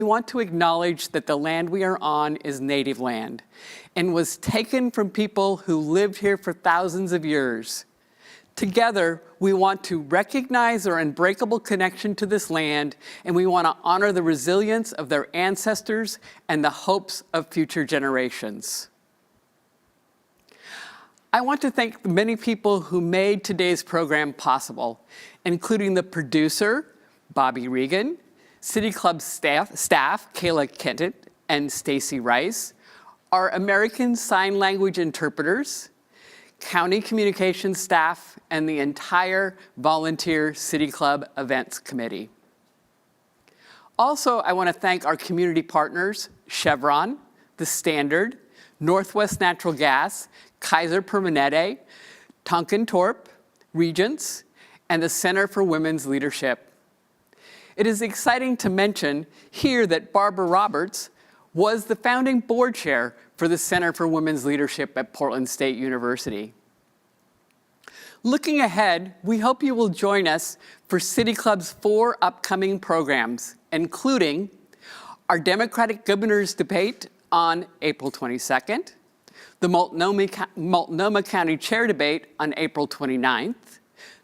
We want to acknowledge that the land we are on is native land and was taken from people who lived here for thousands of years. Together, we want to recognize our unbreakable connection to this land, and we want to honor the resilience of their ancestors and the hopes of future generations. I want to thank the many people who made today's program possible, including the producer, Bobby Regan, City Club staff Kayla Kenton and Stacy Rice, our American Sign Language interpreters, county communications staff, and the entire volunteer City Club Events Committee. Also, I want to thank our community partners, Chevron, The Standard, Northwest Natural Gas, Kaiser Permanente, Tonkin Torp, Regents, and the Center for Women's Leadership. It is exciting to mention here that Barbara Roberts was the founding board chair for the Center for Women's Leadership at Portland State University. Looking ahead, we hope you will join us for City Club's 4 upcoming programs, including our Democratic Governor's Debate on April 22nd, the Multnomah County Chair Debate on April 29th,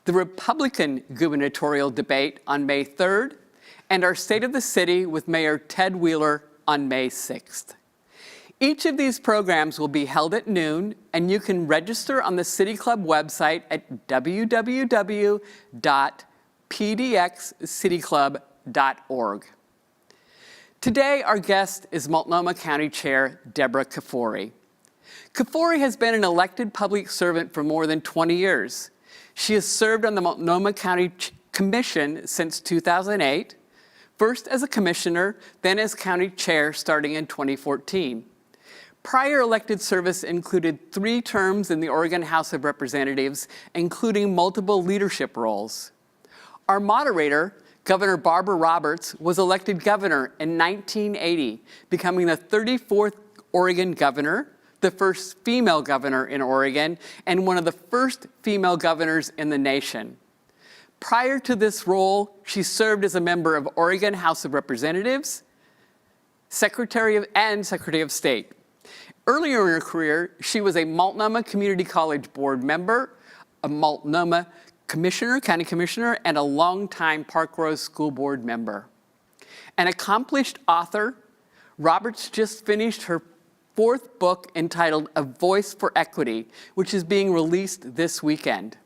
the Republican Gubernatorial Debate on May 3rd, and our State of the City with Mayor Ted Wheeler on May 6th. Each of these programs will be held at noon, and you can register on the City Club website at www.pdxcityclub.org. Today, our guest is Multnomah County Chair Deborah Kafoury. Kafoury has been an elected public servant for more than 20 years. She has served on the Multnomah County Commission since 2008, first as a commissioner, then as county chair starting in 2014. Prior elected service included 3 terms in the Oregon House of Representatives, including multiple leadership roles. Our moderator, Governor Barbara Roberts, was elected governor in 1980, becoming the 34th Oregon governor, the first female governor in Oregon, and one of the first female governors in the nation. Prior to this role, she served as a member of Oregon House of Representatives, Secretary of State. Earlier in her career, she was a Multnomah Community College board member, a Multnomah county commissioner, and a longtime Park Rose School Board member. An accomplished author, Roberts just finished her 4th book entitled A Voice for Equity, which is being released this weekend.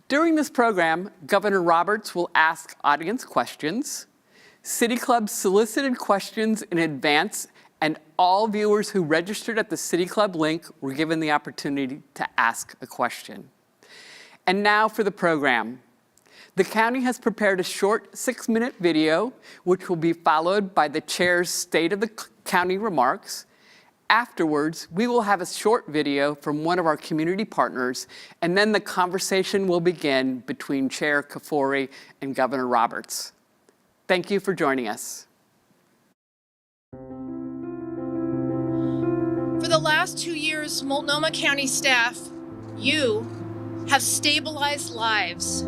During this program, Governor Roberts will ask audience questions. City Club solicited questions in advance, and all viewers who registered at the City Club link were given the opportunity to ask a question. And now for the program. The county has prepared a short 6-minute video, which will be followed by the chair's State of the County remarks. Afterwards, we will have a short video from one of our community partners, and then the conversation will begin between Chair Kafoury and Governor Roberts. Thank you for joining us. For the last 2 years, Multnomah County staff, you have stabilized lives.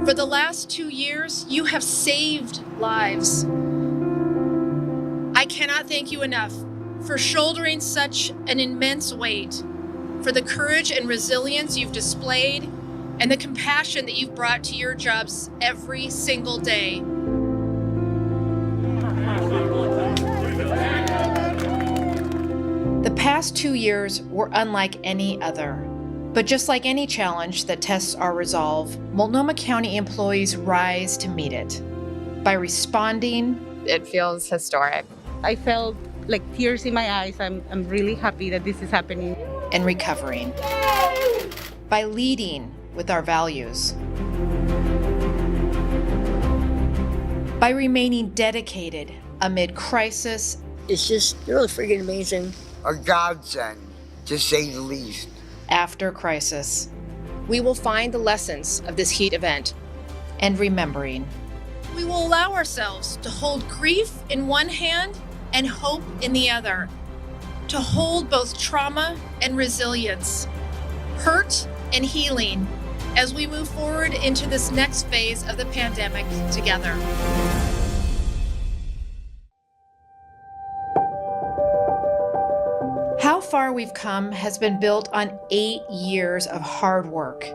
For the last 2 years, you have saved lives. I cannot thank you enough for shouldering such an immense weight, for the courage and resilience you've displayed, and the compassion that you've brought to your jobs every single day. The past 2 years were unlike any other. But just like any challenge that tests our resolve, Multnomah County employees rise to meet it by responding. It feels historic. I felt like tears in my eyes. I'm really happy that this is happening. And recovering. By leading with our values. By remaining dedicated amid crisis. It's just really freaking amazing. A godsend, to say the least. After crisis. We will find the lessons of this heat event. And remembering. We will allow ourselves to hold grief in one hand and hope in the other, to hold both trauma and resilience, hurt and healing as we move forward into this next phase of the pandemic together. far we've come has been built on 8 years of hard work.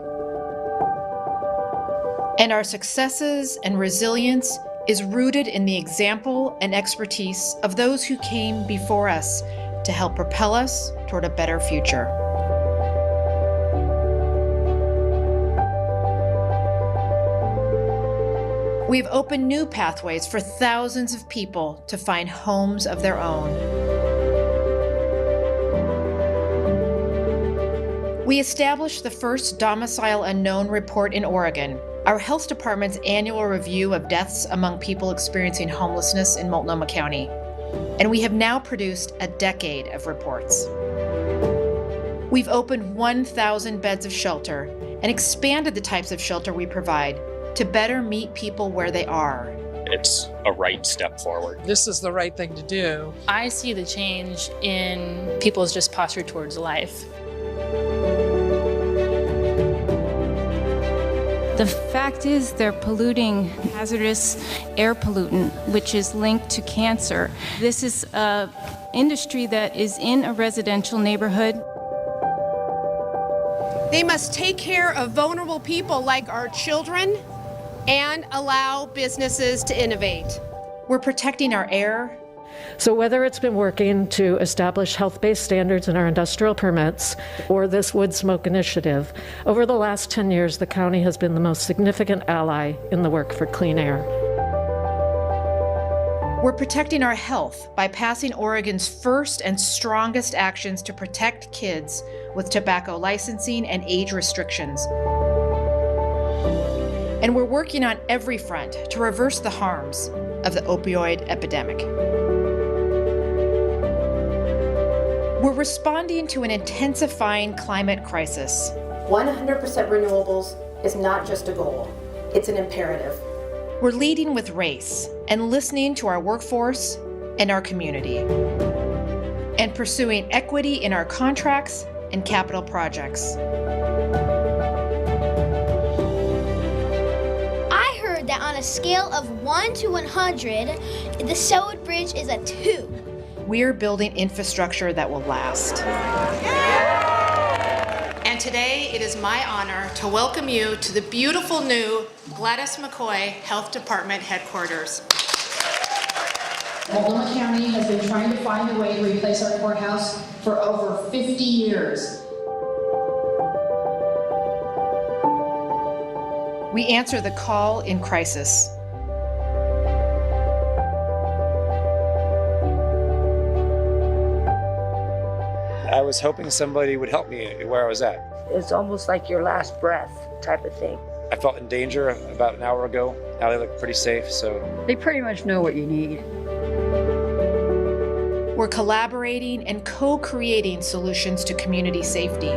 And our successes and resilience is rooted in the example and expertise of those who came before us to help propel us toward a better future. We've opened new pathways for thousands of people to find homes of their own. We established the first domicile unknown report in Oregon, our health department's annual review of deaths among people experiencing homelessness in Multnomah County. And we have now produced a decade of reports. We've opened 1,000 beds of shelter and expanded the types of shelter we provide to better meet people where they are. It's a right step forward. This is the right thing to do. I see the change in people's just posture towards life. The fact is they're polluting hazardous air pollutant, which is linked to cancer. This is an industry that is in a residential neighborhood. They must take care of vulnerable people like our children and allow businesses to innovate. We're protecting our air. So whether it's been working to establish health-based standards in our industrial permits or this wood smoke initiative, over the last 10 years, the county has been the most significant ally in the work for clean air. We're protecting our health by passing Oregon's first and strongest actions to protect kids with tobacco licensing and age restrictions. And we're working on every front to reverse the harms of the opioid epidemic. We're responding to an intensifying climate crisis. 100% renewables is not just a goal, it's an imperative. We're leading with race and listening to our workforce and our community, and pursuing equity in our contracts and capital projects. I heard that on a scale of 1 to 100, the Selwood Bridge is a 2. We're building infrastructure that will last. And today, it is my honor to welcome you to the beautiful new Gladys McCoy Health Department headquarters. Multnomah County has been trying to find a way to replace our courthouse for over 50 years. We answer the call in crisis. I was hoping somebody would help me where I was at. It's almost like your last breath type of thing. I felt in danger about an hour ago. Now they look pretty safe, so. They pretty much know what you need. We're collaborating and co-creating solutions to community safety.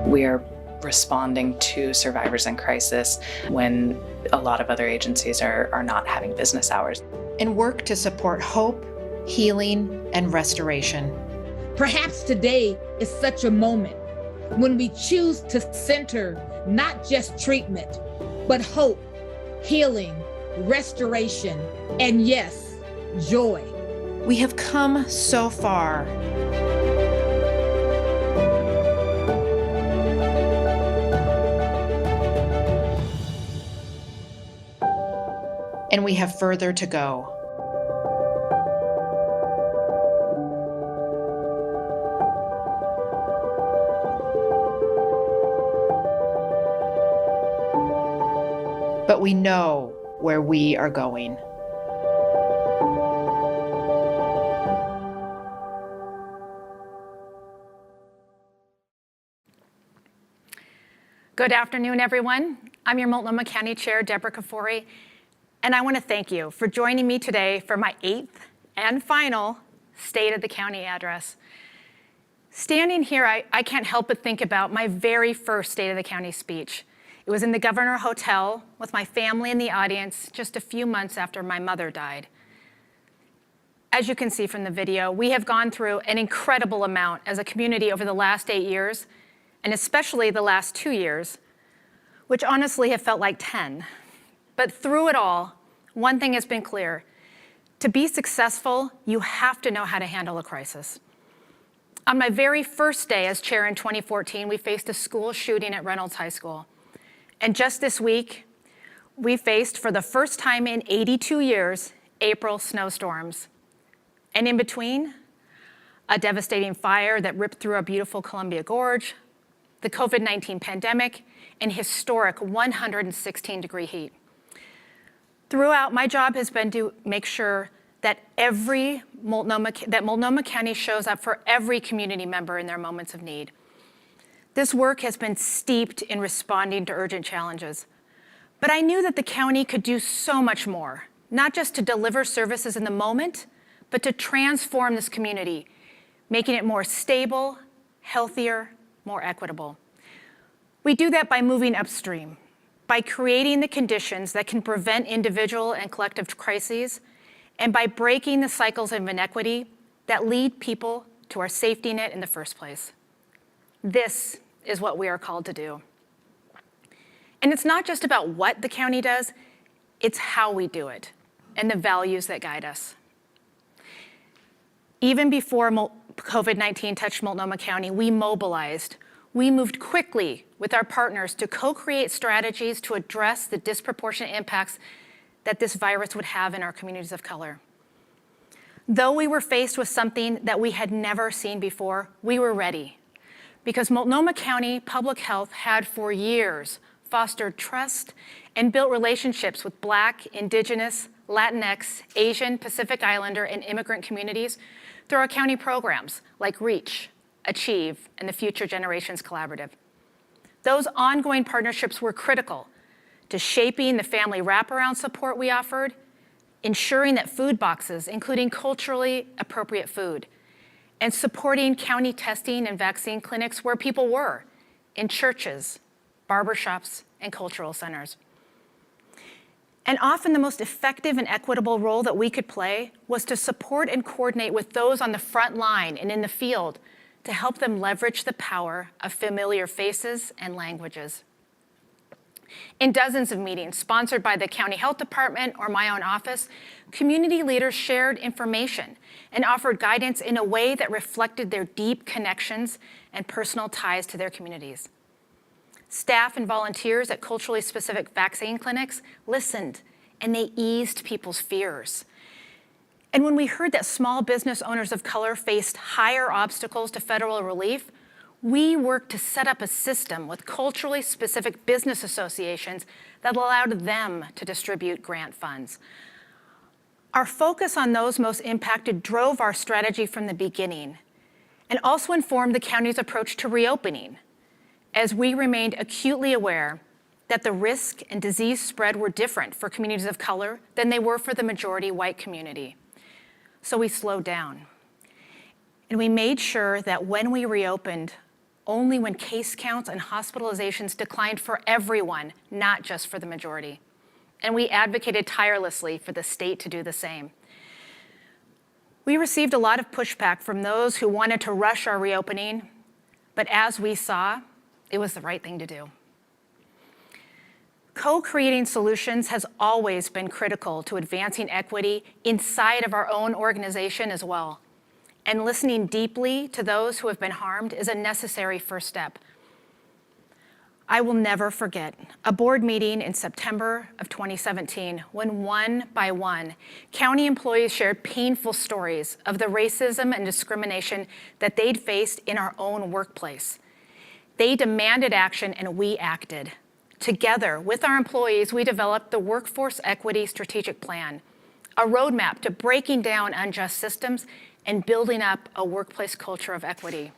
We are responding to survivors in crisis when a lot of other agencies are not having business hours. And work to support hope, healing, and restoration. Perhaps today is such a moment when we choose to center not just treatment, but hope, healing, restoration, and yes, joy. We have come so far. And we have further to go. But we know where we are going. Good afternoon, everyone. I'm your Multnomah County Chair, Deborah Kafoury, and I want to thank you for joining me today for my 8th and final State of the County address. Standing here, I can't help but think about my very first State of the County speech. It was in the Governor Hotel with my family in the audience just a few months after my mother died. As you can see from the video, we have gone through an incredible amount as a community over the last 8 years, and especially the last 2 years, which honestly have felt like 10. But through it all, one thing has been clear. To be successful, you have to know how to handle a crisis. On my very first day as chair in 2014, we faced a school shooting at Reynolds High School. And just this week, we faced, for the first time in 82 years, April snowstorms. And in between, a devastating fire that ripped through our beautiful Columbia Gorge, the COVID-19 pandemic, and historic 116-degree heat. Throughout, my job has been to make sure that Multnomah County shows up for every community member in their moments of need. This work has been steeped in responding to urgent challenges. But I knew that the county could do so much more, not just to deliver services in the moment, but to transform this community, making it more stable, healthier, more equitable. We do that by moving upstream, by creating the conditions that can prevent individual and collective crises, and by breaking the cycles of inequity that lead people to our safety net in the first place. This is what we are called to do. And it's not just about what the county does, it's how we do it and the values that guide us. Even before COVID-19 touched Multnomah County, we mobilized. We moved quickly with our partners to co-create strategies to address the disproportionate impacts that this virus would have in our communities of color. Though we were faced with something that we had never seen before, we were ready, because Multnomah County Public Health had for years fostered trust and built relationships with Black, Indigenous, Latinx, Asian, Pacific Islander, and immigrant communities through our county programs like REACH, Achieve, and the Future Generations Collaborative. Those ongoing partnerships were critical to shaping the family wraparound support we offered, ensuring that food boxes, including culturally appropriate food, and supporting county testing and vaccine clinics where people were, in churches, barbershops, and cultural centers. And often the most effective and equitable role that we could play was to support and coordinate with those on the front line and in the field to help them leverage the power of familiar faces and languages. In dozens of meetings sponsored by the County Health Department or my own office, community leaders shared information and offered guidance in a way that reflected their deep connections and personal ties to their communities. Staff and volunteers at culturally specific vaccine clinics listened, and they eased people's fears. And when we heard that small business owners of color faced higher obstacles to federal relief, we worked to set up a system with culturally specific business associations that allowed them to distribute grant funds. Our focus on those most impacted drove our strategy from the beginning and also informed the county's approach to reopening, as we remained acutely aware that the risk and disease spread were different for communities of color than they were for the majority white community. So we slowed down. And we made sure that when we reopened, only when case counts and hospitalizations declined for everyone, not just for the majority. And we advocated tirelessly for the state to do the same. We received a lot of pushback from those who wanted to rush our reopening, but as we saw, it was the right thing to do. Co-creating solutions has always been critical to advancing equity inside of our own organization as well. And listening deeply to those who have been harmed is a necessary first step. I will never forget a board meeting in September of 2017 when one by one, county employees shared painful stories of the racism and discrimination that they'd faced in our own workplace. They demanded action and we acted. Together with our employees, we developed the Workforce Equity Strategic Plan, a roadmap to breaking down unjust systems and building up a workplace culture of equity.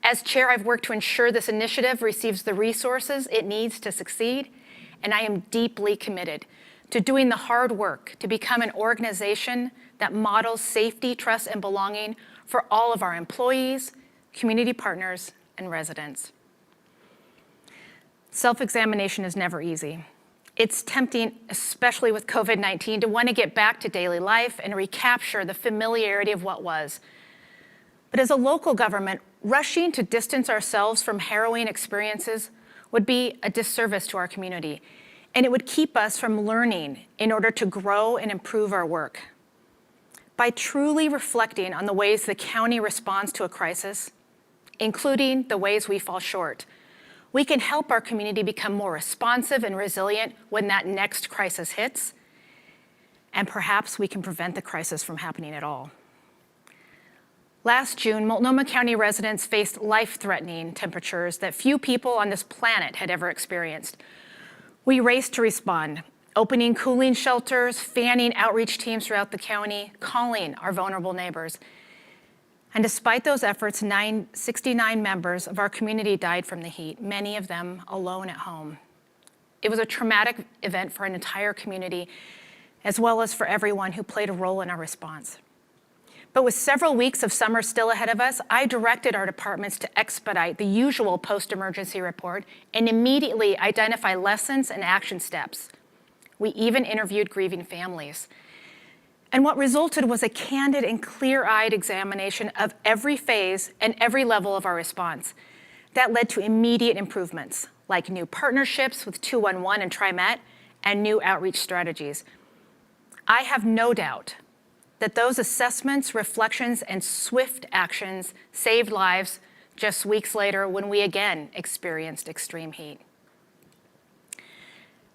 As chair, I've worked to ensure this initiative receives the resources it needs to succeed, and I am deeply committed to doing the hard work to become an organization that models safety, trust, and belonging for all of our employees, community partners, and residents. Self-examination is never easy. It's tempting, especially with COVID-19, to want to get back to daily life and recapture the familiarity of what was. But as a local government, rushing to distance ourselves from harrowing experiences would be a disservice to our community, and it would keep us from learning in order to grow and improve our work. By truly reflecting on the ways the county responds to a crisis, including the ways we fall short, we can help our community become more responsive and resilient when that next crisis hits, and perhaps we can prevent the crisis from happening at all. Last June, Multnomah County residents faced life-threatening temperatures that few people on this planet had ever experienced. We raced to respond, opening cooling shelters, fanning outreach teams throughout the county, calling our vulnerable neighbors. And despite those efforts, 69 members of our community died from the heat, many of them alone at home. It was a traumatic event for an entire community, as well as for everyone who played a role in our response. But with several weeks of summer still ahead of us, I directed our departments to expedite the usual post-emergency report and immediately identify lessons and action steps. We even interviewed grieving families. And what resulted was a candid and clear-eyed examination of every phase and every level of our response. That led to immediate improvements, like new partnerships with 211 and TriMet and new outreach strategies. I have no doubt that those assessments, reflections, and swift actions saved lives just weeks later when we again experienced extreme heat.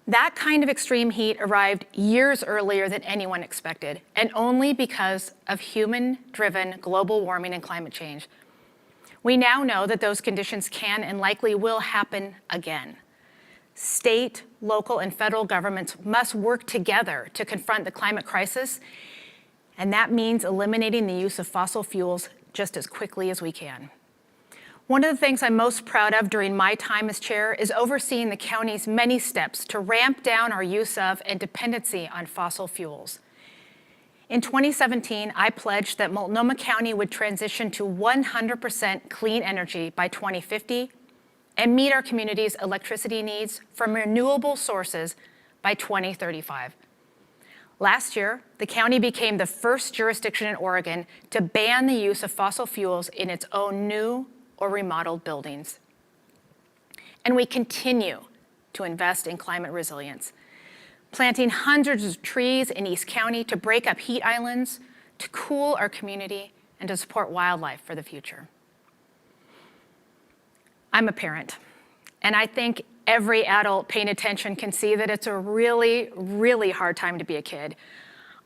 That kind of extreme heat arrived years earlier than anyone expected, and only because of human-driven global warming and climate change. We now know that those conditions can and likely will happen again. State, local, and federal governments must work together to confront the climate crisis, and that means eliminating the use of fossil fuels just as quickly as we can. One of the things I'm most proud of during my time as chair is overseeing the county's many steps to ramp down our use of and dependency on fossil fuels. In 2017, I pledged that Multnomah County would transition to 100% clean energy by 2050 and meet our community's electricity needs from renewable sources by 2035. Last year, the county became the first jurisdiction in Oregon to ban the use of fossil fuels in its own new or remodeled buildings. And we continue to invest in climate resilience, planting hundreds of trees in East County to break up heat islands, to cool our community, and to support wildlife for the future. I'm a parent, and I think every adult paying attention can see that it's a really, really hard time to be a kid.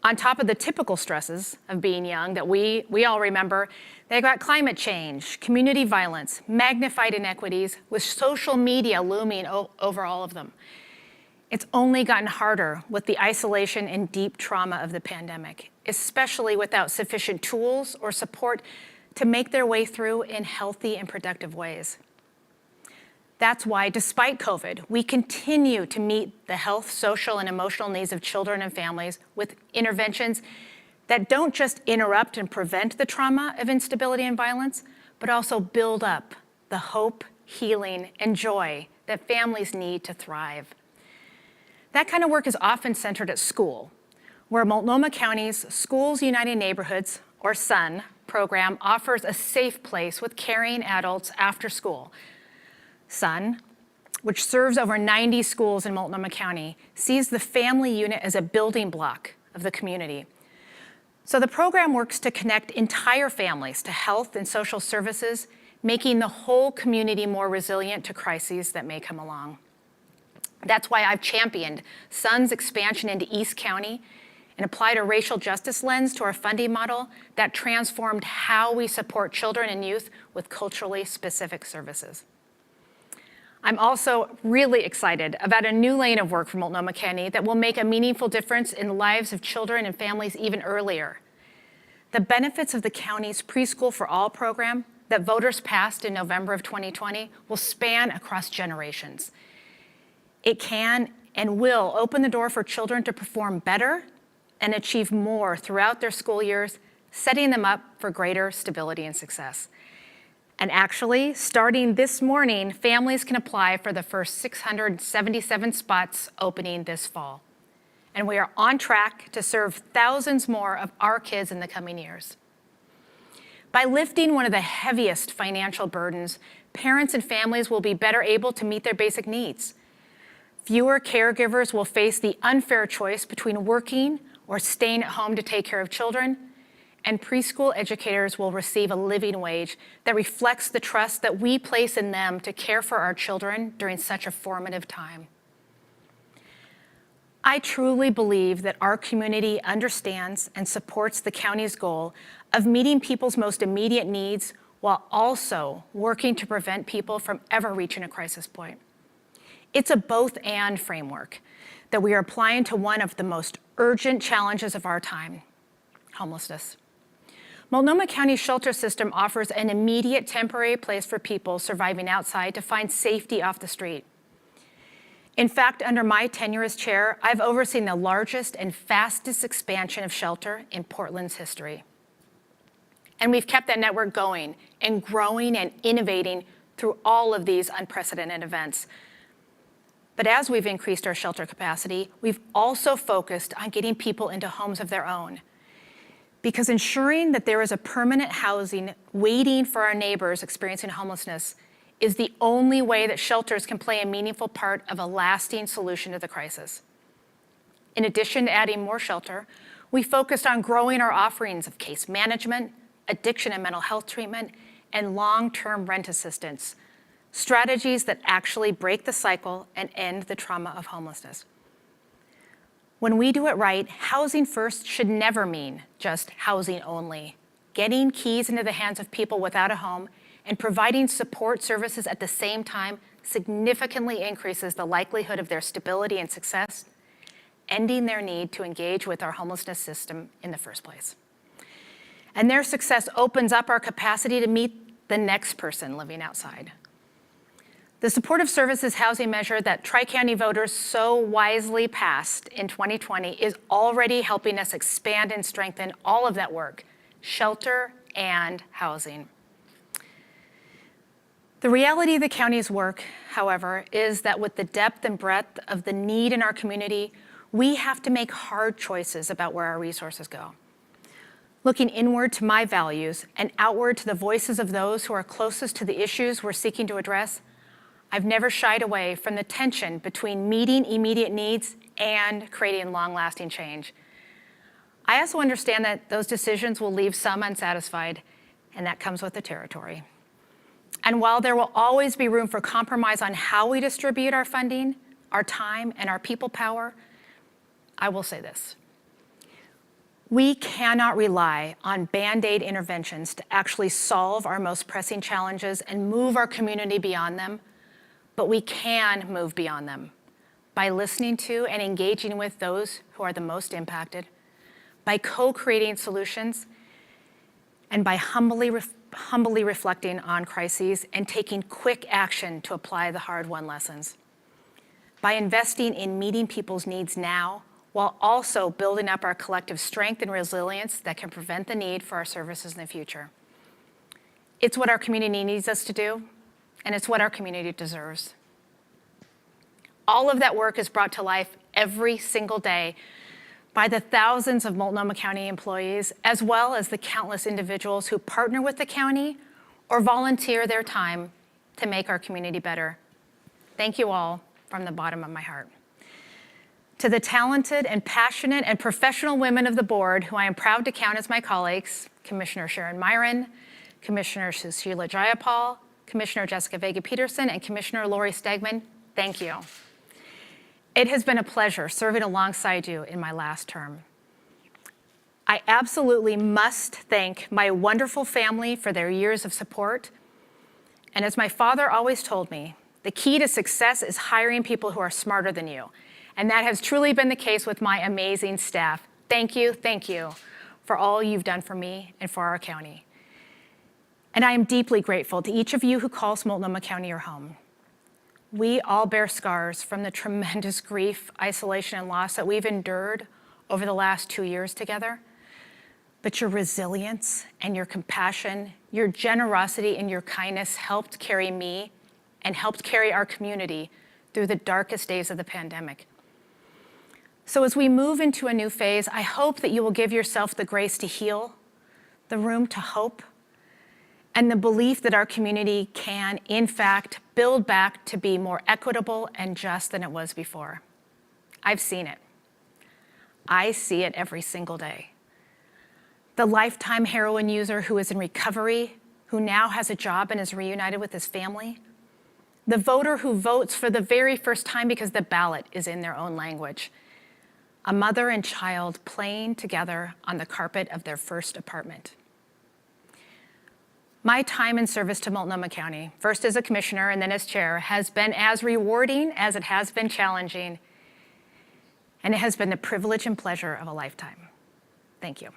On top of the typical stresses of being young that we all remember, they've got climate change, community violence, magnified inequities, with social media looming over all of them. It's only gotten harder with the isolation and deep trauma of the pandemic, especially without sufficient tools or support to make their way through in healthy and productive ways. That's why, despite COVID, we continue to meet the health, social, and emotional needs of children and families with interventions that don't just interrupt and prevent the trauma of instability and violence, but also build up the hope, healing, and joy that families need to thrive. That kind of work is often centered at school, where Multnomah County's Schools United Neighborhoods, or SUN, program offers a safe place with caring adults after school. SUN, which serves over 90 schools in Multnomah County, sees the family unit as a building block of the community. So the program works to connect entire families to health and social services, making the whole community more resilient to crises that may come along. That's why I've championed SUN's expansion into East County and applied a racial justice lens to our funding model that transformed how we support children and youth with culturally specific services. I'm also really excited about a new lane of work for Multnomah County that will make a meaningful difference in the lives of children and families even earlier. The benefits of the county's Preschool for All program that voters passed in November of 2020 will span across generations. It can and will open the door for children to perform better and achieve more throughout their school years, setting them up for greater stability and success. And actually, starting this morning, families can apply for the first 677 spots opening this fall. And we are on track to serve thousands more of our kids in the coming years. By lifting one of the heaviest financial burdens, parents and families will be better able to meet their basic needs. Fewer caregivers will face the unfair choice between working or staying at home to take care of children, and preschool educators will receive a living wage that reflects the trust that we place in them to care for our children during such a formative time. I truly believe that our community understands and supports the county's goal of meeting people's most immediate needs while also working to prevent people from ever reaching a crisis point. It's a both-and framework that we are applying to one of the most urgent challenges of our time, homelessness. Multnomah County shelter system offers an immediate temporary place for people surviving outside to find safety off the street. In fact, under my tenure as chair, I've overseen the largest and fastest expansion of shelter in Portland's history. And we've kept that network going and growing and innovating through all of these unprecedented events. But as we've increased our shelter capacity, we've also focused on getting people into homes of their own. Because ensuring that there is a permanent housing waiting for our neighbors experiencing homelessness is the only way that shelters can play a meaningful part of a lasting solution to the crisis. In addition to adding more shelter, we focused on growing our offerings of case management, addiction and mental health treatment, and long-term rent assistance, strategies that actually break the cycle and end the trauma of homelessness. When we do it right, housing first should never mean just housing only. Getting keys into the hands of people without a home and providing support services at the same time significantly increases the likelihood of their stability and success, ending their need to engage with our homelessness system in the first place. And their success opens up our capacity to meet the next person living outside. The supportive services housing measure that Tri-County voters so wisely passed in 2020 is already helping us expand and strengthen all of that work, shelter and housing. The reality of the county's work, however, is that with the depth and breadth of the need in our community, we have to make hard choices about where our resources go. Looking inward to my values and outward to the voices of those who are closest to the issues we're seeking to address, I've never shied away from the tension between meeting immediate needs and creating long-lasting change. I also understand that those decisions will leave some unsatisfied, and that comes with the territory. And while there will always be room for compromise on how we distribute our funding, our time, and our people power, I will say this. We cannot rely on Band-Aid interventions to actually solve our most pressing challenges and move our community beyond them, but we can move beyond them by listening to and engaging with those who are the most impacted, by co-creating solutions, and by humbly reflecting on crises and taking quick action to apply the hard-won lessons. By investing in meeting people's needs now, while also building up our collective strength and resilience that can prevent the need for our services in the future. It's what our community needs us to do, and it's what our community deserves. All of that work is brought to life every single day by the thousands of Multnomah County employees, as well as the countless individuals who partner with the county or volunteer their time to make our community better. Thank you all from the bottom of my heart. To the talented and passionate and professional women of the board, who I am proud to count as my colleagues, Commissioner Sharon Myron, Commissioner Sushila Jayapal, Commissioner Jessica Vega-Peterson, and Commissioner Lori Stegman, thank you. It has been a pleasure serving alongside you in my last term. I absolutely must thank my wonderful family for their years of support. And as my father always told me, the key to success is hiring people who are smarter than you. And that has truly been the case with my amazing staff. Thank you for all you've done for me and for our county. And I am deeply grateful to each of you who calls Multnomah County your home. We all bear scars from the tremendous grief, isolation, and loss that we've endured over the last 2 years together. But your resilience and your compassion, your generosity and your kindness helped carry me and helped carry our community through the darkest days of the pandemic. So as we move into a new phase, I hope that you will give yourself the grace to heal, the room to hope, and the belief that our community can, in fact, build back to be more equitable and just than it was before. I've seen it. I see it every single day. the lifetime heroin user who is in recovery, who now has a job and is reunited with his family, the voter who votes for the very first time because the ballot is in their own language, a mother and child playing together on the carpet of their first apartment. My time in service to Multnomah County, first as a commissioner and then as chair, has been as rewarding as it has been challenging, and it has been the privilege and pleasure of a lifetime. Thank you.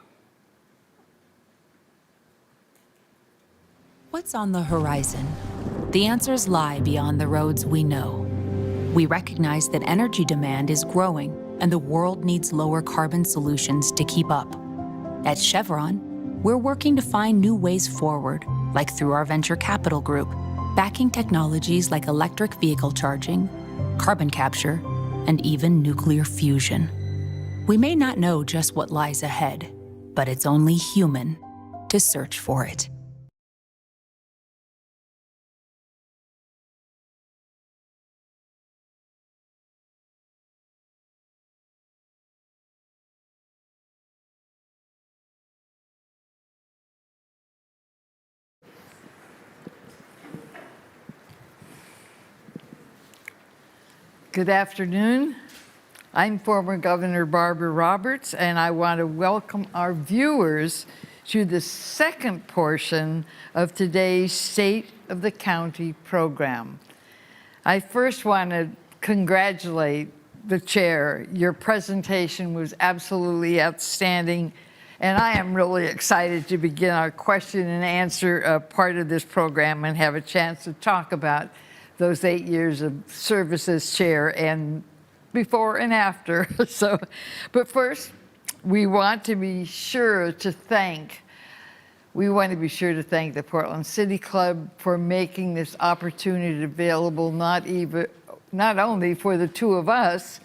What's on the horizon? The answers lie beyond the roads we know. We recognize that energy demand is growing and the world needs lower carbon solutions to keep up. At Chevron, we're working to find new ways forward, like through our venture capital group, backing technologies like electric vehicle charging, carbon capture, and even nuclear fusion. We may not know just what lies ahead, but it's only human to search for it. Good afternoon. I'm former Governor Barbara Roberts, and I want to welcome our viewers to the second portion of today's State of the County program. I first want to congratulate the chair. Your presentation was absolutely outstanding, and I am really excited to begin our question and answer part of this program and have a chance to talk about those 8 years of service as chair and before and after. But first, we want to be sure to thank the Portland City Club for making this opportunity available, not only for the two of us,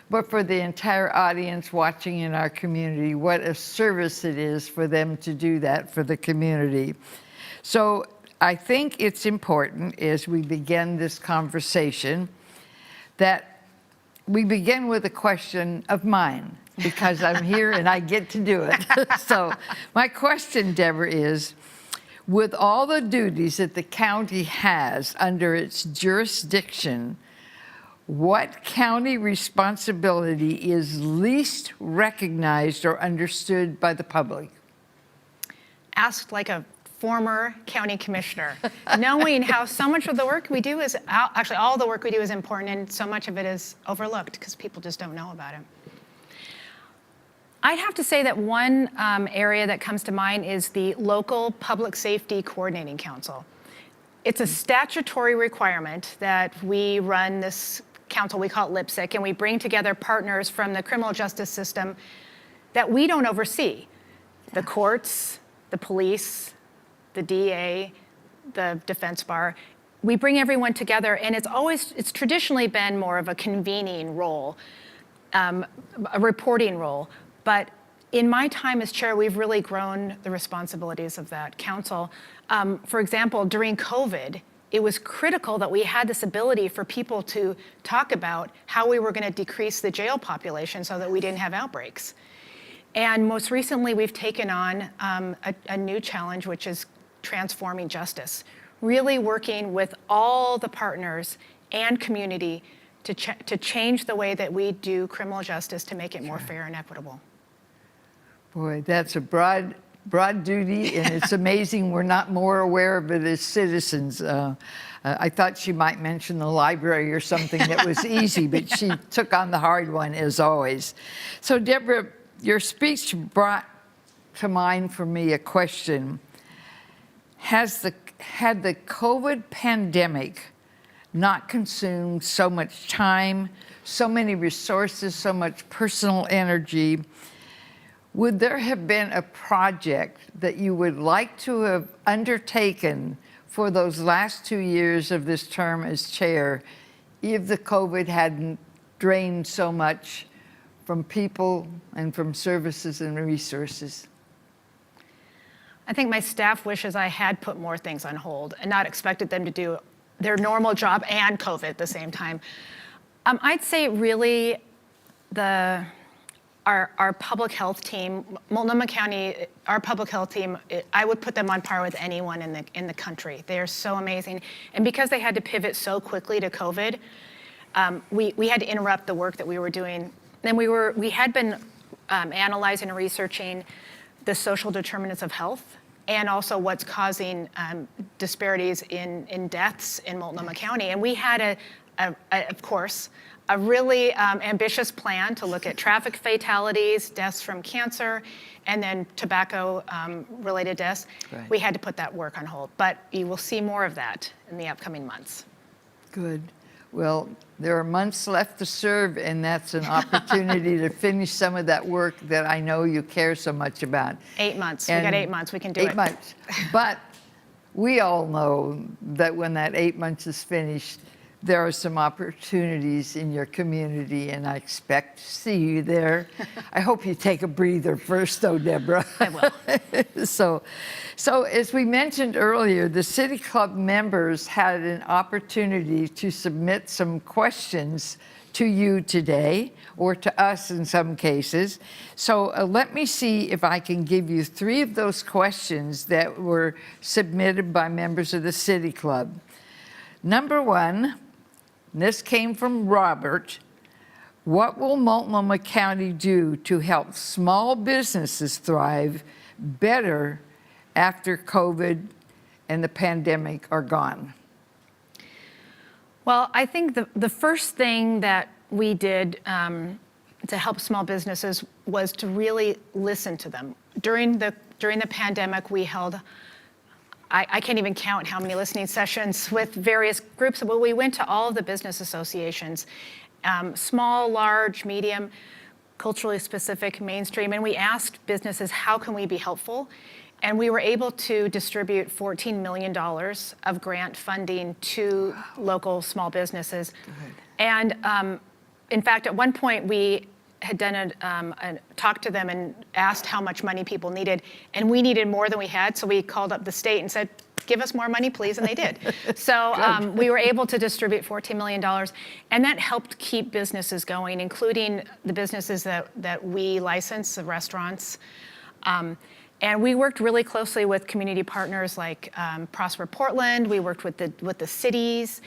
but for the entire audience watching in our community. What a service it is for them to do that for the community. So I think it's important as we begin this conversation that we begin with a question of mine, because I'm here and I get to do it. So my question, Deborah, is, with all the duties that the county has under its jurisdiction, what county responsibility is least recognized or understood by the public? Asked like a former county commissioner, knowing how so much of the work we do is, actually all the work we do is important, and so much of it is overlooked because people just don't know about it. I'd have to say that one area that comes to mind is the local Public Safety Coordinating Council. It's a statutory requirement that we run this council, we call it LIPSIC, and we bring together partners from the criminal justice system that we don't oversee. The courts, the police, the DA, the defense bar. We bring everyone together, and it's traditionally been more of a convening role, a reporting role. But in my time as chair, we've really grown the responsibilities of that council. For example, during COVID, it was critical that we had this ability for people to talk about how we were going to decrease the jail population so that we didn't have outbreaks. And most recently, we've taken on a new challenge, which is transforming justice, really working with all the partners and community to change the way that we do criminal justice to make it more fair and equitable. Boy, that's a broad duty, and it's amazing we're not more aware of it as citizens. I thought she might mention the library or something that was easy, but she took on the hard one, as always. So, Deborah, your speech brought to mind for me a question. Had the COVID pandemic not consumed so much time, so many resources, so much personal energy, would there have been a project that you would like to have undertaken for those last 2 years of this term as chair if the COVID hadn't drained so much from people and from services and resources? I think my staff wishes I had put more things on hold and not expected them to do their normal job and COVID at the same time. I'd say really our public health team, Multnomah County, our public health team, I would put them on par with anyone in the country. They are so amazing. And because they had to pivot so quickly to COVID, we had to interrupt the work that we were doing. And we had been analyzing and researching the social determinants of health and also what's causing disparities in deaths in Multnomah County. And we had, of course, a really ambitious plan to look at traffic fatalities, deaths from cancer, and then tobacco-related deaths. Right. We had to put that work on hold, but you will see more of that in the upcoming months. Good. Well, there are months left to serve, and that's an opportunity to finish some of that work that I know you care so much about. 8 months. And we got 8 months. We can do it. 8 months. But we all know that when that 8 months is finished, there are some opportunities in your community, and I expect to see you there. I hope you take a breather first, though, Deborah. I will. So as we mentioned earlier, the City Club members had an opportunity to submit some questions to you today, or to us in some cases. So let me see if I can give you 3 of those questions that were submitted by members of the City Club. Number 1, this came from Robert. What will Multnomah County do to help small businesses thrive better after COVID and the pandemic are gone? Well, I think the first thing that we did to help small businesses was to really listen to them. During the pandemic, we held, I can't even count how many listening sessions with various groups, but we went to all of the business associations, small, large, medium, culturally specific, mainstream, and we asked businesses, how can we be helpful? And we were able to distribute $14 million of grant funding to local small businesses. And in fact, at one point, we had done a talk to them and asked how much money people needed, and we needed more than we had, so we called up the state and said, give us more money, please, and they did. So we were able to distribute $14 million, and that helped keep businesses going, including the businesses that we license, the restaurants. And we worked really closely with community partners like Prosper Portland. We worked with the cities,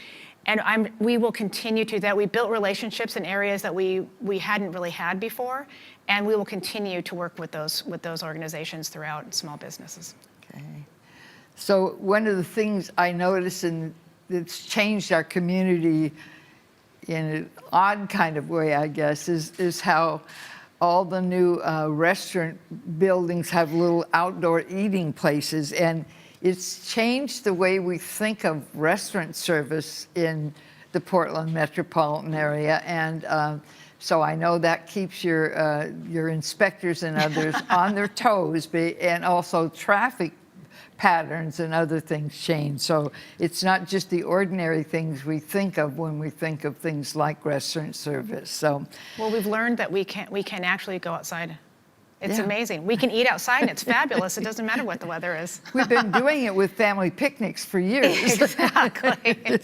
and we will continue to do that. We built relationships in areas that we hadn't really had before, and we will continue to work with those organizations throughout small businesses. Okay. So one of the things I noticed, and it's changed our community in an odd kind of way, I guess, is how all the new restaurant buildings have little outdoor eating places, and it's changed the way we think of restaurant service in the Portland metropolitan area. And so I know that keeps your inspectors and others on their toes, and also traffic patterns and other things change. So it's not just the ordinary things we think of when we think of things like restaurant service. So, well, we've learned that we can actually go outside. It's amazing. We can eat outside, and it's fabulous. It doesn't matter what the weather is. We've been doing it with family picnics for years. Exactly.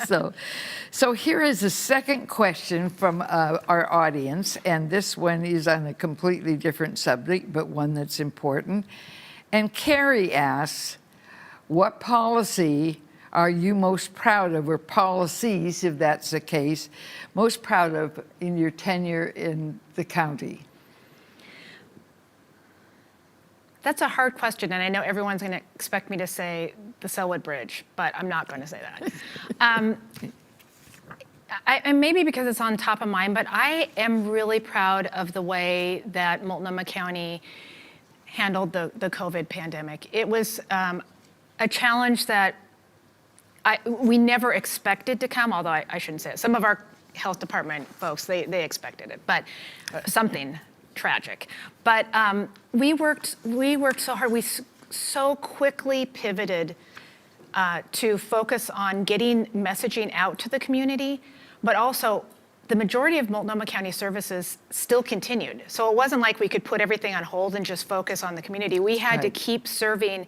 So here is a second question from our audience, and this one is on a completely different subject, but one that's important. And Carrie asks, what policy are you most proud of, or policies, if that's the case, most proud of in your tenure in the county? That's a hard question, and I know everyone's going to expect me to say the Selwood Bridge, but I'm not going to say that. And maybe because it's on top of mind, but I am really proud of the way that Multnomah County handled the COVID pandemic. It was a challenge that we never expected to come, although I shouldn't say it. Some of our health department folks, they expected it, but something tragic. But we worked so hard. We so quickly pivoted to focus on getting messaging out to the community, but also the majority of Multnomah County services still continued. So it wasn't like we could put everything on hold and just focus on the community. We had to keep serving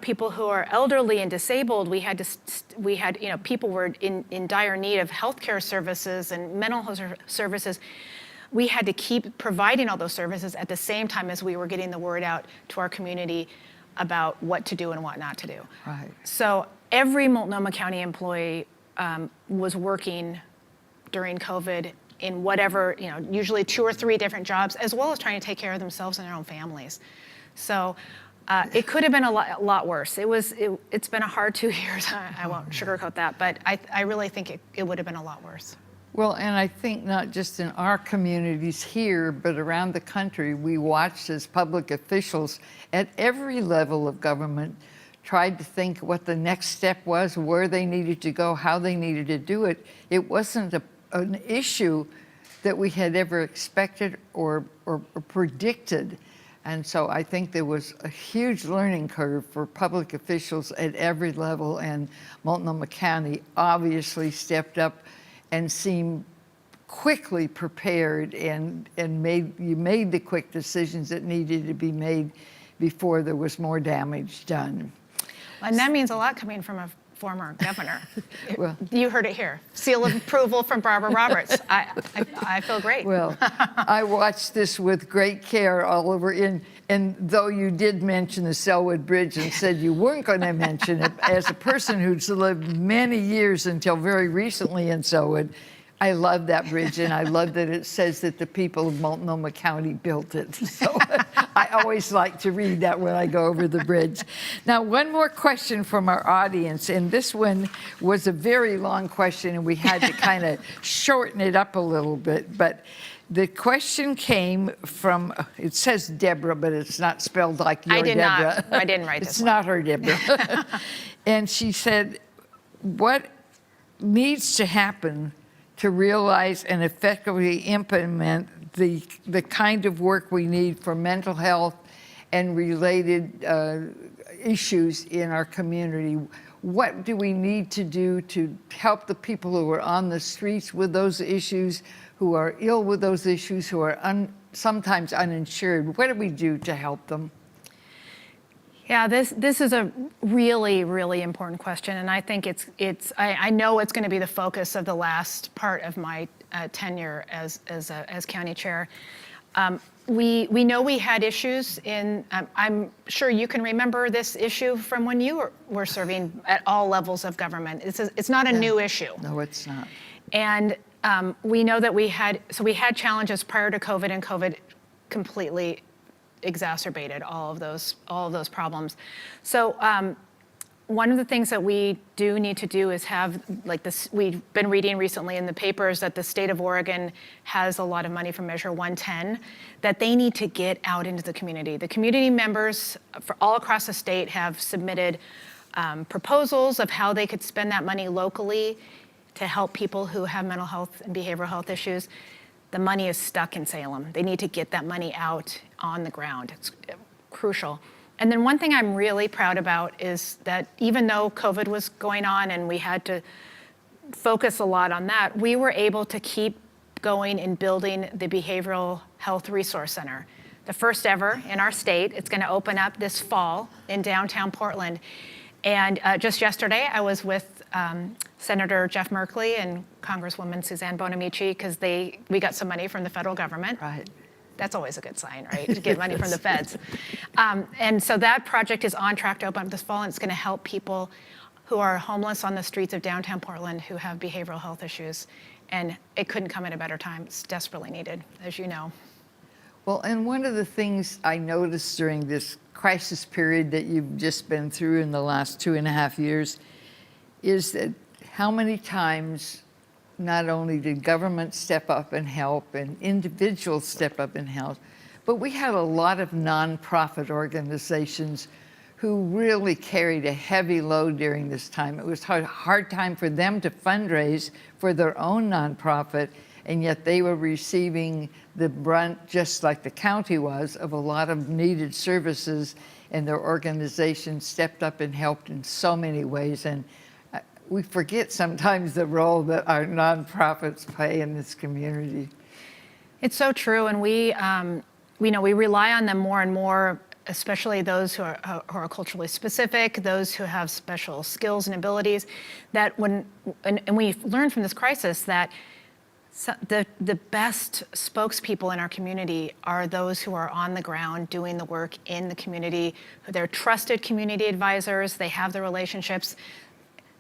people who are elderly and disabled. We had people were in dire need of healthcare services and mental health services. we had to keep providing all those services at the same time as we were getting the word out to our community about what to do and what not to do. Right. So every Multnomah County employee was working during COVID in whatever, usually 2 or 3 different jobs, as well as trying to take care of themselves and their own families. So it could have been a lot worse. It's been a hard 2 years. I won't sugarcoat that, but I really think it would have been a lot worse. Well, and I think not just in our communities here, but around the country, we watched as public officials at every level of government tried to think what the next step was, where they needed to go, how they needed to do it. It wasn't an issue that we had ever expected or predicted. And so I think there was a huge learning curve for public officials at every level, and Multnomah County obviously stepped up and seemed quickly prepared and made the quick decisions that needed to be made before there was more damage done. And that means a lot coming from a former governor. Well, you heard it here. Seal of approval from Barbara Roberts. I feel great. Well, I watched this with great care all over and though you did mention the Selwood Bridge and said you weren't going to mention it, as a person who's lived many years until very recently in Selwood, I love that bridge, and I love that it says that the people of Multnomah County built it. So I always like to read that when I go over the bridge. Now, one more question from our audience, and this one was a very long question, and we had to kind of shorten it up a little bit. But the question came from, it says Deborah, but it's not spelled like your Deborah. I didn't write this It's not her Deborah. And she said, what needs to happen to realize and effectively implement the kind of work we need for mental health and related issues in our community? What do we need to do to help the people who are on the streets with those issues, who are ill with those issues, who are sometimes uninsured? What do we do to help them? Yeah, this is a really, really important question, and I think I know it's going to be the focus of the last part of my tenure as county chair. We know we had issues in. I'm sure you can remember this issue from when you were serving at all levels of government. It's not a new issue. No, it's not. And we know that we had challenges prior to COVID, and COVID completely exacerbated all of those problems. So one of the things that we do need to do is have, like this, we've been reading recently in the papers that the state of Oregon has a lot of money from Measure 110 that they need to get out into the community. The community members for all across the state have submitted proposals of how they could spend that money locally to help people who have mental health and behavioral health issues. The money is stuck in Salem. They need to get that money out on the ground. It's crucial. And then one thing I'm really proud about is that even though COVID was going on and we had to focus a lot on that, we were able to keep going and building the Behavioral Health Resource Center. The first ever in our state. It's going to open up this fall in downtown Portland. And just yesterday, I was with Senator Jeff Merkley and Congresswoman Suzanne Bonamici because we got some money from the federal government. Right. That's always a good sign, right? To get money from the feds. And so that project is on track to open up this fall, and it's going to help people who are homeless on the streets of downtown Portland who have behavioral health issues. And it couldn't come at a better time. It's desperately needed, as you know. Well, and one of the things I noticed during this crisis period that you've just been through in the last 2.5 years is that how many times not only did government step up and help and individuals step up and help, but we had a lot of nonprofit organizations who really carried a heavy load during this time. It was a hard time for them to fundraise for their own nonprofit, and yet they were receiving the brunt, just like the county was, of a lot of needed services, and their organization stepped up and helped in so many ways. And we forget sometimes the role that our nonprofits play in this community. It's so true, and we rely on them more and more, especially those who are culturally specific, those who have special skills and abilities. That and we've learned from this crisis that So the best spokespeople in our community are those who are on the ground doing the work in the community. They're trusted community advisors. They have the relationships.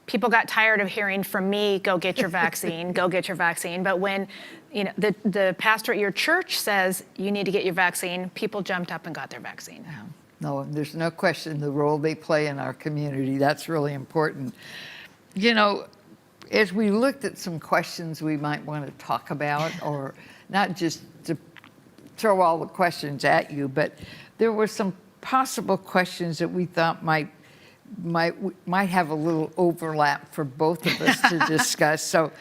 People got tired of hearing from me, go get your vaccine, go get your vaccine. But when the pastor at your church says you need to get your vaccine, people jumped up and got their vaccine. No, there's no question the role they play in our community. That's really important. You know, as we looked at some questions we might want to talk about, or not just to throw all the questions at you, but there were some possible questions that we thought might have a little overlap for both of us to discuss. So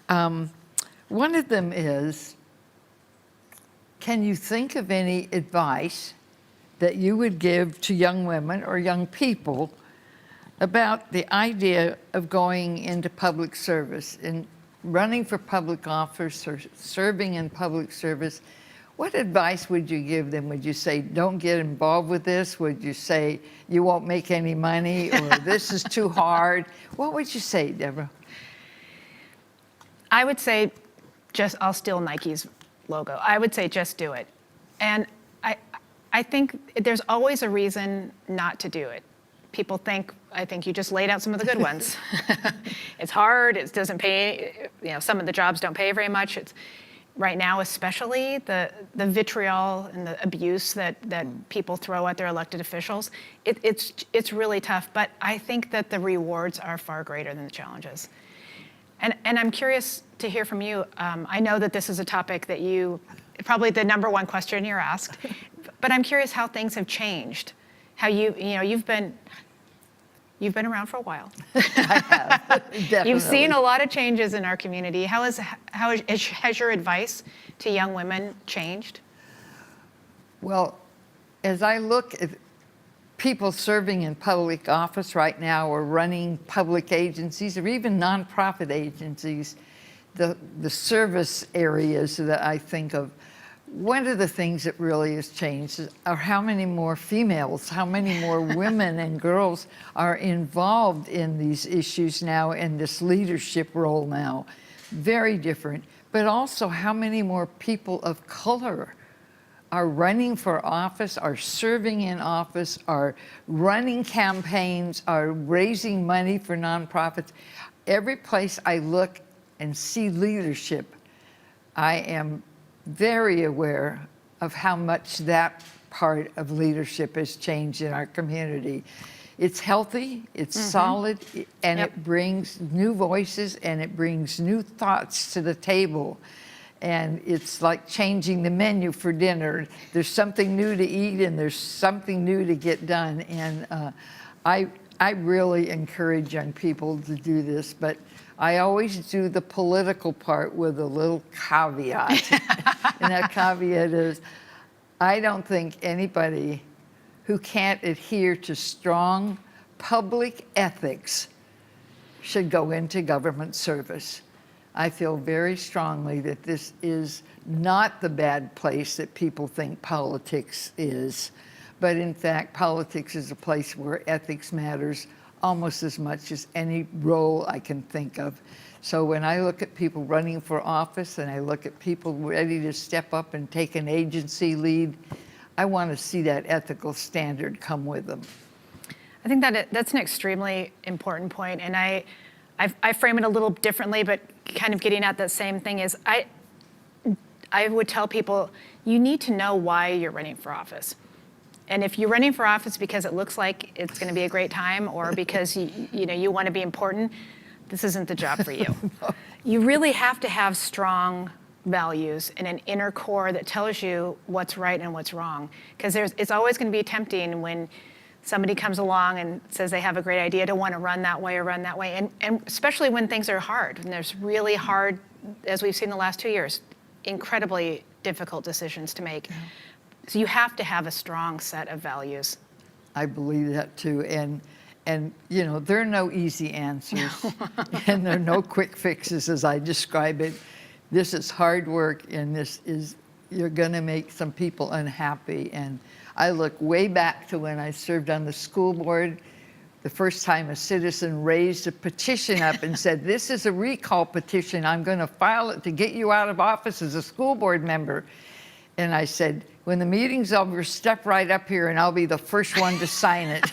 one of them is, can you think of any advice that you would give to young women or young people about the idea of going into public service and running for public office or serving in public service? What advice would you give them? Would you say, don't get involved with this? Would you say, you won't make any money, or this is too hard? What would you say, Deborah? I would say, I'll steal Nike's logo. I would say, just do it. And I think there's always a reason not to do it. People think, I think you just laid out some of the good ones. It's hard, it doesn't pay, some of the jobs don't pay very much. Right now, especially, the vitriol and the abuse that people throw at their elected officials, it's really tough. But I think that the rewards are far greater than the challenges. And I'm curious to hear from you. I know that this is a topic that probably the number one question you're asked, but I'm curious how things have changed. How you've been around for a while. I have, definitely. You've seen a lot of changes in our community. How has your advice to young women changed? Well, as I look at people serving in public office right now, or running public agencies, or even nonprofit agencies, the service areas that I think of, one of the things that really has changed are how many more females, how many more women and girls are involved in these issues now, and this leadership role now. Very different. But also how many more people of color are running for office, are serving in office, are running campaigns, are raising money for nonprofits. Every place I look and see leadership, I am very aware of how much that part of leadership has changed in our community. It's healthy, it's solid, and it brings new voices, and it brings new thoughts to the table. And it's like changing the menu for dinner. There's something new to eat, and there's something new to get done. And I really encourage young people to do this, but I always do the political part with a little caveat. And that caveat is, I don't think anybody who can't adhere to strong public ethics should go into government service. I feel very strongly that this is not the bad place that people think politics is, but in fact, politics is a place where ethics matters almost as much as any role I can think of. So when I look at people running for office, and I look at people ready to step up and take an agency lead, I want to see that ethical standard come with them. I think that's an extremely important point, and I frame it a little differently, but kind of getting at that same thing is, I would tell people, you need to know why you're running for office. And if you're running for office because it looks like it's going to be a great time, or because you want to be important, this isn't the job for you. No. You really have to have strong values and an inner core that tells you what's right and what's wrong. Because it's always going to be tempting when somebody comes along and says they have a great idea to want to run that way or run that way. And especially when things are hard, and there's really hard, as we've seen the last 2 years, incredibly difficult decisions to make. So you have to have a strong set of values. I believe that too. And there are no easy answers. And there are no quick fixes as I describe it. This is hard work, and you're gonna make some people unhappy. And I look way back to when I served on the school board. the first time a citizen raised a petition up and said, this is a recall petition, I'm going to file it to get you out of office as a school board member. And I said, when the meeting's over, step right up here and I'll be the first one to sign it.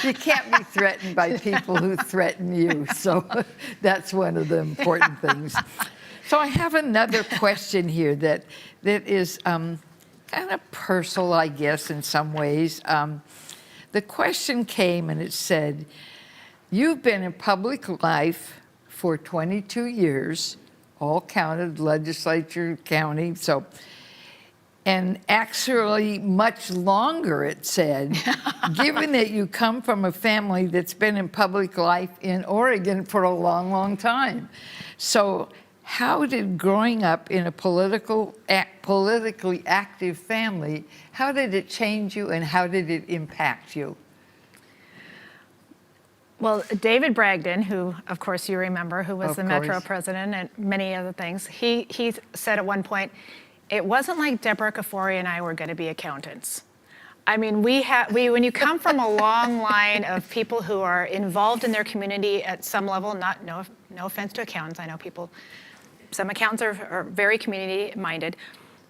You can't be threatened by people who threaten you. So that's one of the important things. So I have another question here that is kind of personal, I guess, in some ways. The question came and it said, you've been in public life for 22 years, all counted, legislature, county, so, and actually much longer, it said, given that you come from a family that's been in public life in Oregon for a long, long time. So how did growing up in a politically active family, how did it change you and how did it impact you? Well, David Bragdon, who of course you remember, who was the Metro president and many other things, he said at one point, it wasn't like Deborah Kafoury and I were going to be accountants. I mean, when you come from a long line of people who are involved in their community at some level, no offense to accountants, I know people, some accountants are very community-minded,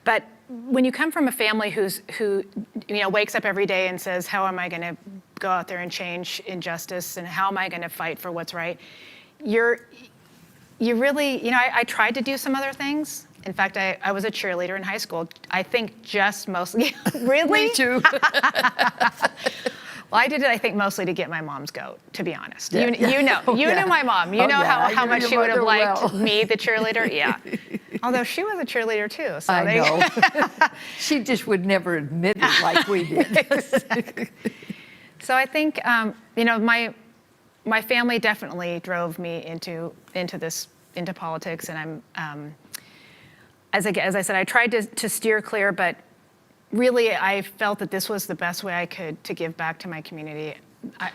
but when you come from a family who wakes up every day and says, how am I going to go out there and change injustice, and how am I going to fight for what's right, you really, I tried to do some other things. In fact, I was a cheerleader in high school. I think just mostly, really? Me too. Well, I did it, I think, mostly to get my mom's goat, to be honest. Yeah. You know my mom. You know how much she would have liked me, the cheerleader. Yeah. Although she was a cheerleader too. So I know. She just would never admit it like we did. Exactly. So I think, my family definitely drove me into politics, and I'm, as I said, I tried to steer clear, but really, I felt that this was the best way I could to give back to my community.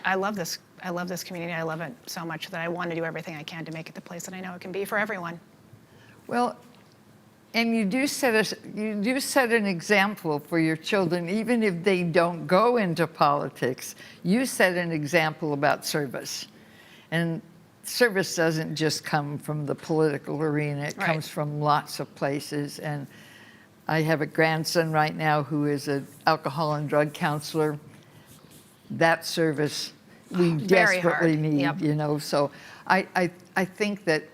I love this. I love this community. I love it so much that I want to do everything I can to make it the place that I know it can be for everyone. Well, and you do set an example for your children, even if they don't go into politics. You set an example about service, and service doesn't just come from the political arena. It comes from lots of places. And I have a grandson right now who is an alcohol and drug counselor. That service we desperately need, So I think that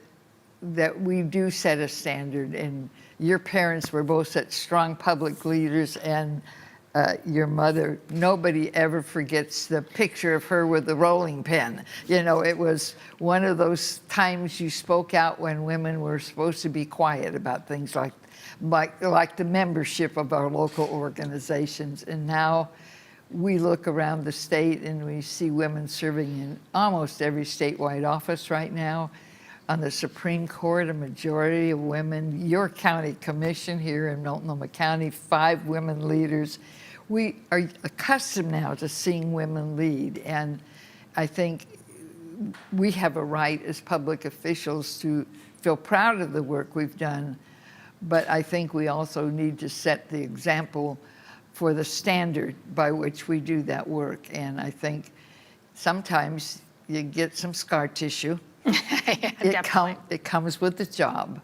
we do set a standard, and your parents were both such strong public leaders, and your mother, nobody ever forgets the picture of her with the rolling pin. It was one of those times you spoke out when women were supposed to be quiet about things like the membership of our local organizations. And now we look around the state and we see women serving in almost every statewide office right now. On the Supreme Court, a majority of women. Your county commission here in Multnomah County, 5 women leaders. We are accustomed now to seeing women lead, and I think we have a right as public officials to feel proud of the work we've done, but I think we also need to set the example for the standard by which we do that work. And I think sometimes you get some scar tissue. It comes with the job,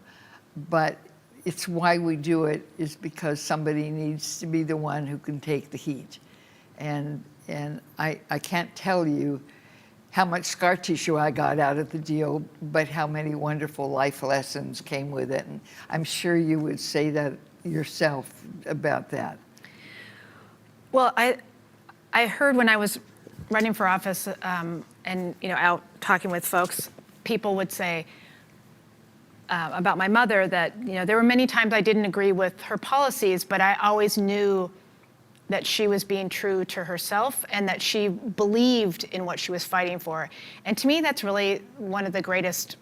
but it's why we do it is because somebody needs to be the one who can take the heat. And I can't tell you how much scar tissue I got out of the deal, but how many wonderful life lessons came with it. And I'm sure you would say that yourself about that. Well, I heard when I was running for office and out talking with folks, people would say about my mother that there were many times I didn't agree with her policies, but I always knew that she was being true to herself and that she believed in what she was fighting for. And to me, that's really one of the greatest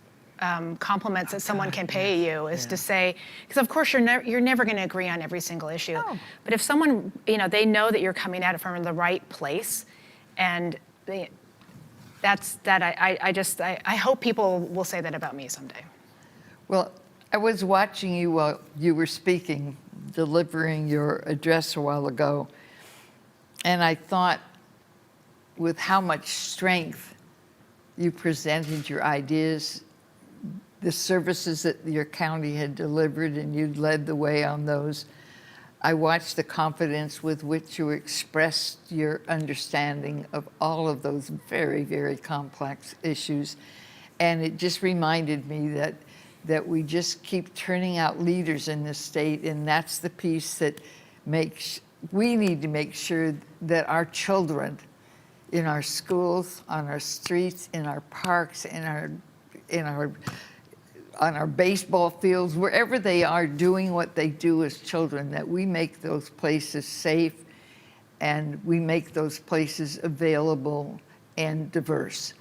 compliments that someone can pay you is to say, because of course you're never going to agree on every single issue. No. But if someone, they know that you're coming at it from the right place, and I hope people will say that about me someday. Well, I was watching you while you were speaking, delivering your address a while ago, and I thought, with how much strength you presented your ideas, the services that your county had delivered, and you led the way on those. I watched the confidence with which you expressed your understanding of all of those very, very complex issues. And it just reminded me that we just keep turning out leaders in this state, and that's the piece that we need to make sure that our children in our schools, on our streets, in our parks, on our baseball fields, wherever they are doing what they do as children, that we make those places safe and we make those places available and diverse.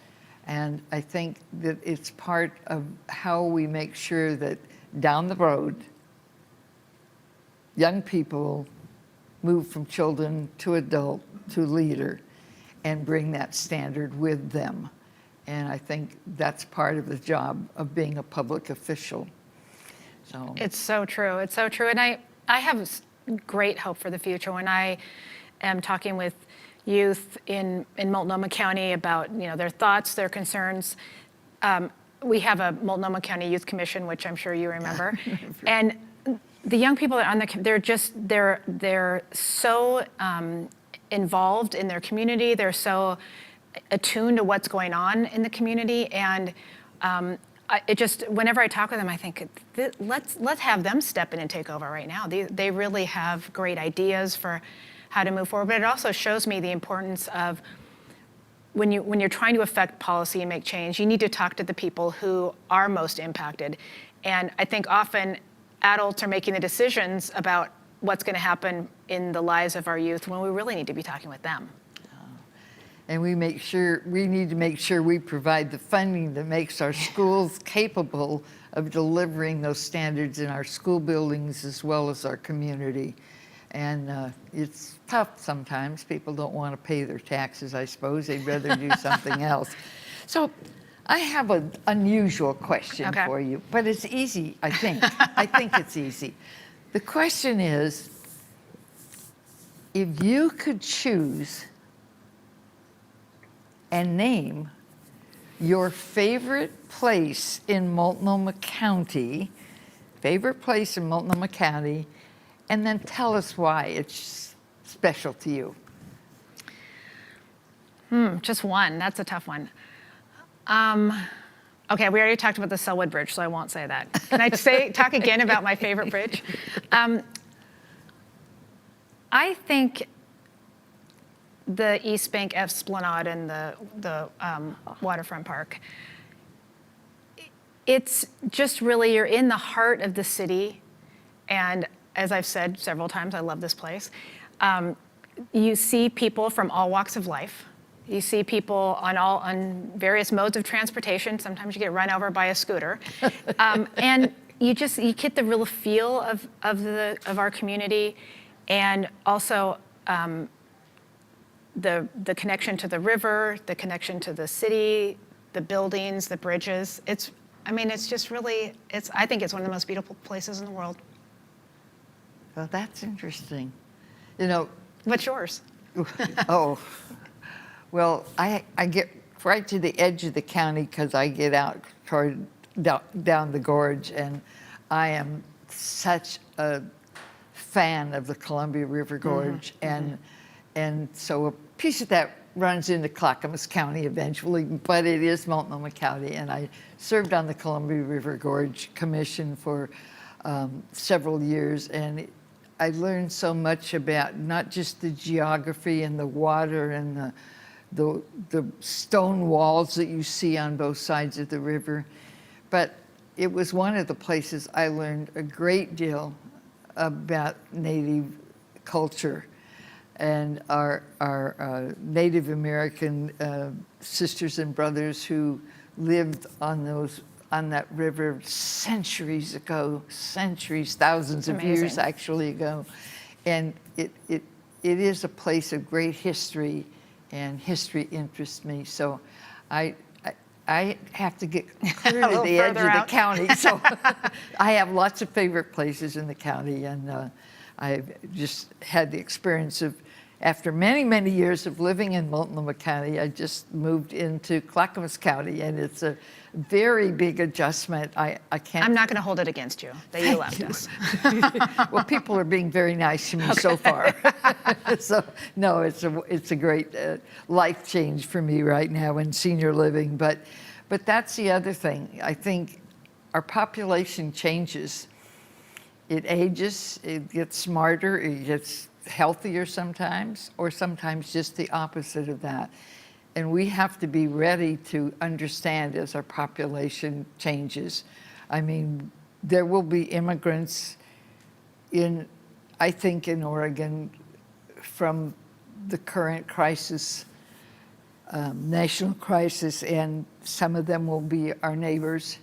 And I think that it's part of how we make sure that down the road, young people move from children to adult to leader and bring that standard with them. And I think that's part of the job of being a public official. So it's so true. It's so true. And I have great hope for the future. When I am talking with youth in Multnomah County about their thoughts, their concerns, we have a Multnomah County Youth Commission, which I'm sure you remember, and the young people that are on they're so involved in their community. They're so attuned to what's going on in the community, and whenever I talk with them, I think let's have them step in and take over right now. They really have great ideas for how to move forward, but it also shows me the importance of when you're trying to affect policy and make change, you need to talk to the people who are most impacted. And I think often adults are making the decisions about what's going to happen in the lives of our youth when we really need to be talking with them. And we need to make sure we provide the funding that makes our schools capable of delivering those standards in our school buildings as well as our community. And it's tough sometimes. People don't want to pay their taxes, I suppose. They'd rather do something else. So I have an unusual question for you, but it's easy, I think. I think it's easy. The question is, if you could choose and name your favorite place in Multnomah County, and then tell us why it's special to you. Just one. That's a tough one. Okay, we already talked about the Selwood Bridge, so I won't say that. Can I talk again about my favorite bridge? I think the East Bank Esplanade and the waterfront park. It's just really, you're in the heart of the city, and as I've said several times, I love this place. You see people from all walks of life. You see people on various modes of transportation. Sometimes you get run over by a scooter, and you get the real feel of our community, and also the connection to the river, the connection to the city, the buildings, the bridges. It's just really, I think it's one of the most beautiful places in the world. Well, that's interesting. What's yours? Oh, well, I get right to the edge of the county because I get out toward down the gorge, and I am such a fan of the Columbia River Gorge, and so a piece of that runs into Clackamas County eventually, but it is Multnomah County, and I served on the Columbia River Gorge Commission for several years, and I learned so much about not just the geography and the water and the stone walls that you see on both sides of the river, but it was one of the places I learned a great deal about Native culture and our Native American sisters and brothers who lived on that river centuries ago, thousands of years actually ago. And it is a place of great history, and history interests me. So I have to get clear to the edge of the county. So I have lots of favorite places in the county, and I've just had the experience of after many, many years of living in Multnomah County, I just moved into Clackamas County, and it's a very big adjustment. I can't. I'm not going to hold it against you that you left us. Well, people are being very nice to me so far. So no, it's a great life change for me right now in senior living. But that's the other thing. I think our population changes. It ages. It gets smarter. It gets healthier sometimes, or sometimes just the opposite of that. And we have to be ready to understand as our population changes. I mean, there will be immigrants I think in Oregon from the current crisis, national crisis, and some of them will be our neighbors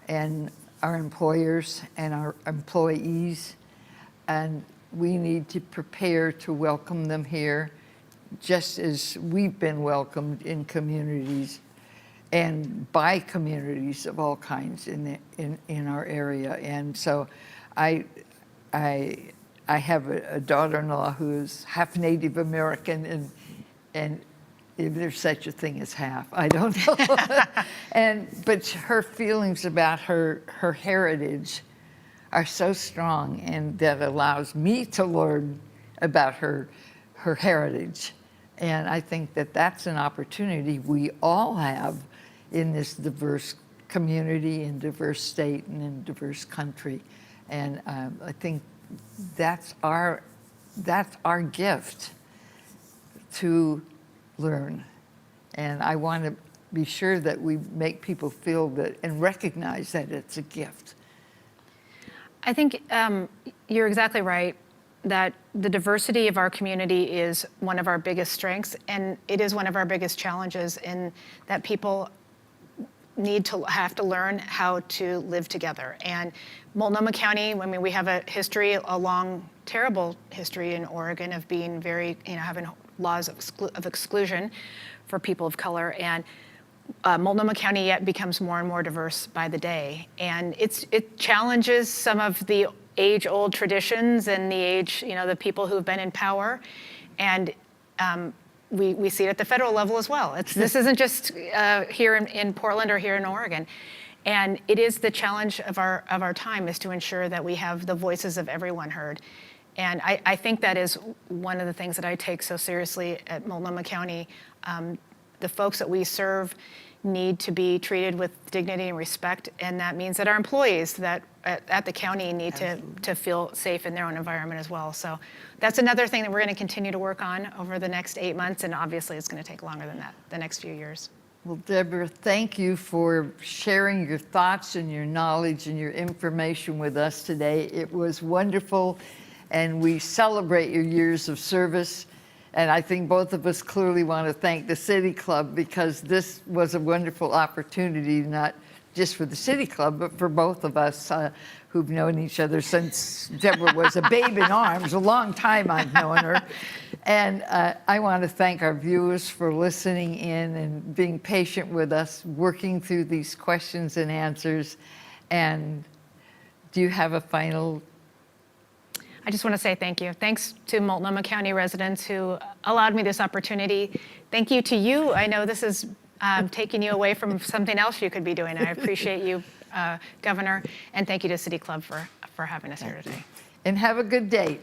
and our employers and our employees. And we need to prepare to welcome them here, just as we've been welcomed in communities and by communities of all kinds in our area. And so I have a daughter-in-law who is half Native American, and if there's such a thing as half, I don't know. But her feelings about her heritage are so strong, and that allows me to learn about her heritage. And I think that that's an opportunity we all have in this diverse community and diverse state and in diverse country. And I think that's our gift to learn. And I want to be sure that we make people feel that and recognize that it's a gift. I think you're exactly right that the diversity of our community is one of our biggest strengths, and it is one of our biggest challenges in that people have to learn how to live together. And Multnomah County, I mean, we have a long, terrible history in Oregon of being very, having laws of exclusion for people of color. And Multnomah County yet becomes more and more diverse by the day. And it challenges some of the age-old traditions and the people who've been in power. And we see it at the federal level as well. This isn't just here in Portland or here in Oregon. And it is the challenge of our time, is to ensure that we have the voices of everyone heard. And I think that is one of the things that I take so seriously at Multnomah County. The folks that we serve need to be treated with dignity and respect, and that means that our employees that at the county need to feel safe in their own environment as well. So that's another thing that we're going to continue to work on over the next 8 months, and obviously it's going to take longer than that, the next few years. Well, Deborah, thank you for sharing your thoughts and your knowledge and your information with us today. It was wonderful, and we celebrate your years of service. And I think both of us clearly want to thank the City Club, because this was a wonderful opportunity, not just for the City Club, but for both of us who've known each other since Deborah was a babe in arms. A long time I've known her. And I want to thank our viewers for listening in and being patient with us, working through these questions and answers. And do you have a final? I just want to say thank you. Thanks to Multnomah County residents who allowed me this opportunity. Thank you to you. I know this is taking you away from something else you could be doing. I appreciate you, Governor, and thank you to City Club for having us here today. And have a good day.